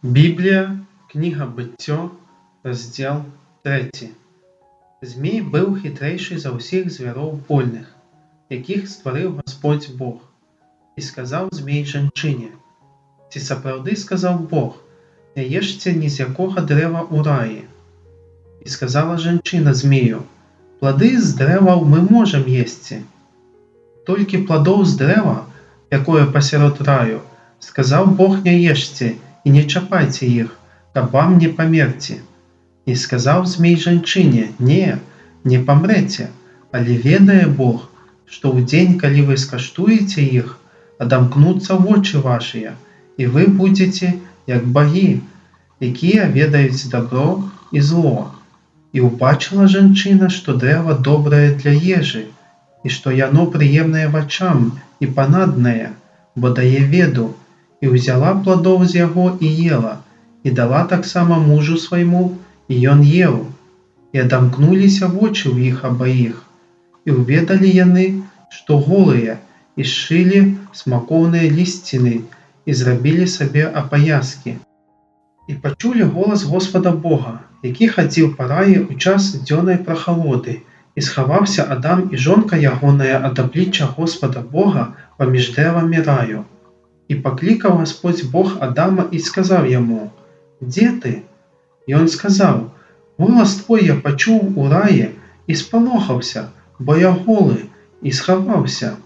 Біблія, книга Буття, розділ 3. Змій був хитрейший за усіх звіров польних, яких створив Господь Бог. І сказав Змій жінчині: «Ці справді сказав Бог, не їжте ні з якого дерева у раї». І сказала жінчина Змію: «Плоди з дерева ми можемо їсти. Тільки плодов з дерева, якое посеред раю, сказав Бог, не їжте и не чапайте их, каб вам не померти». И сказал Змей жінчині: не помрете, але ведае Бог, что в день, коли вы скаштуете их, адамкнутся очи ваши, и вы будете, як боги, якія ведаюць добро и зло. И убачила жінчина, что древо доброе для ежи, и что яно приемное вачам и понадное, бо дае веду, и взяла плодов з яго и ела, и дала так само мужу своему, и он ел. И адамкнуліся вочы ў іх абаіх, и уведалі яны, что голыя, и сшили смакоўныя лісціны, и зрабілі сабе апаяскі. И пачулі голас Господа Бога, які хадзіў па раі ў час дзённай прахалоды, и схаваўся Адам и жонка ягоная ад аблічча Господа Бога паміж дрэвамі раю. И покликал Господь Бог Адама и сказал ему: «Где ты?» И он сказал: «Голос твой я почув у рае и сполохался, бо я голый, и сховался».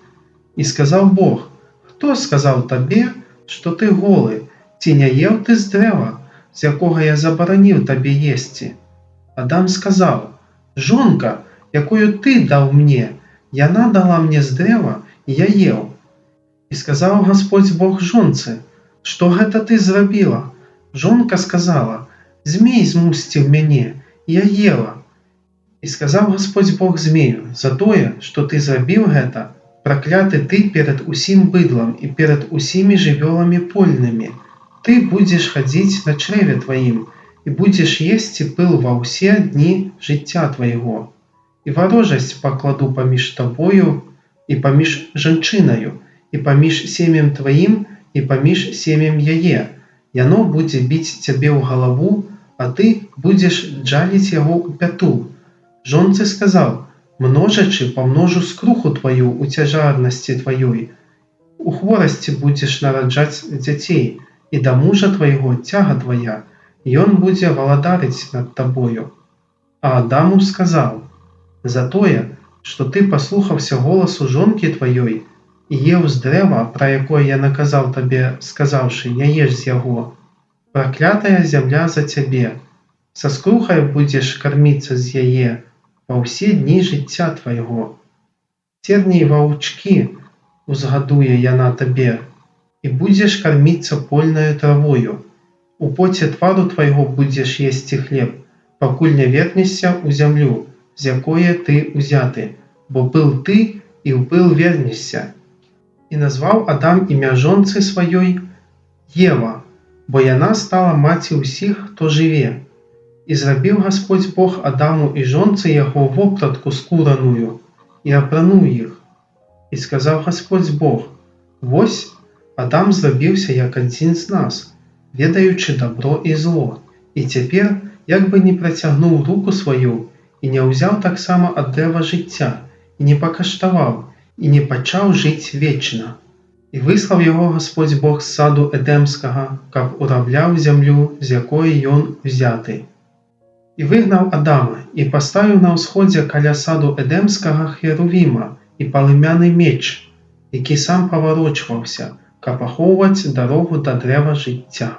И сказал Бог: «Кто сказал тебе, что ты голый? Ці не ел ты з древа, з якого я заборонил тебе єсти?» Адам сказал: «Жонка, якую ты дал мне, яна дала мне з древа, и я ел». И сказал Господь Бог жонцы: «Что гэта ты зрабіла?» Жонка сказала: «Змей змусціў мяне, и я ела». И сказал Господь Бог змею: «За тое, что ты зрабіў гэта, прокляты ты перед усім быдлом и перед усімі жывёламі польнымі. Ты будешь ходить на чреве твоим, и будешь есці пыл во ўсе дні жыцця твоего. И ворожасць покладу паміж тобою и паміж жанчынаю, и паміж семем твоим, и паміж семем яе. Яно будзе біць цябе ў галаву, а ты будешь джаліць яго ў пяту». Жонцы сказал: «Множачы помножу скруху твою у цяжарнасці твоей. У хворасці будешь нараджаць дзяцей, и до мужа твоего тяга твоя, и он будзе валадарыць над тобою». А Адаму сказал: «За тое, что ты послухаўся голосу жонки твоей, и ел з дрэва, про якое я наказал тебе, сказавши: не ешь з яго, проклятая земля за тебе, со скрухай будешь кормиться з яе во ўсе дні жыцця твоего. Терні ваўчкі узгадуе яна тебе, и будешь кормиться польною травою. У поце твару твоего будешь есці хлеб, покуль не вернешься у землю, з якое ты узяты, бо пыл ты, и ў пыл вернешься». И назвал Адам імя жонцы сваёй Ева, бо яна стала маці ўсіх, хто жыве. И зрабіў Господь Бог Адаму и жонцы яго вопратку скураную, и апрануў іх. И сказал Господь Бог: «Вось, Адам зрабіўся як адзін з нас, ведаючы добро и зло, и цяпер як бы не працягнуў руку сваю, и не ўзяў таксама ад дрэва жыцця, и не пакаштаваў, и не пачаў жыць вечна. И выслаў яго Господь Бог з саду Эдемскага, каб урабляў зямлю, з якой ён узяты. И выгнаў Адама, и паставіў на ўсходзе каля саду Эдемскага херувіма и палымяны меч, які сам паварочваўся, каб ахоўваць дарогу да дрэва жыцця.